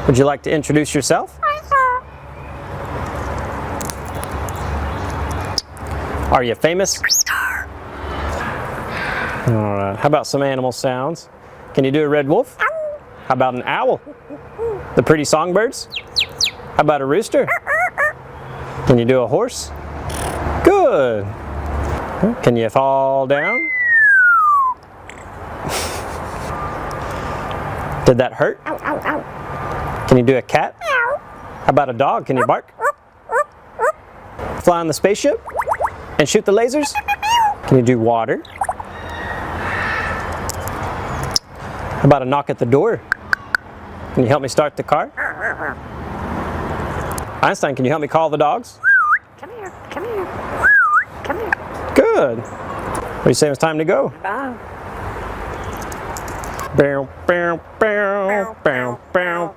Would you like to introduce yourself? Are you famous? All right. How about some animal sounds? Can you do a red wolf? How about an owl? The pretty songbirds? How about a rooster? Can you do a horse? Good. Can you fall down? Did that hurt? Ow, ow, ow. Can you do a cat? Ow. How about a dog? Can you bark? Fly on the spaceship? And shoot the lasers? Can you do water? How about a knock at the door? Can you help me start the car? Einstein, can you help me call the dogs? Come here, come here. Come here. Good. What do you say it's time to go? Bye. Bow, bow, bow, bow, bow.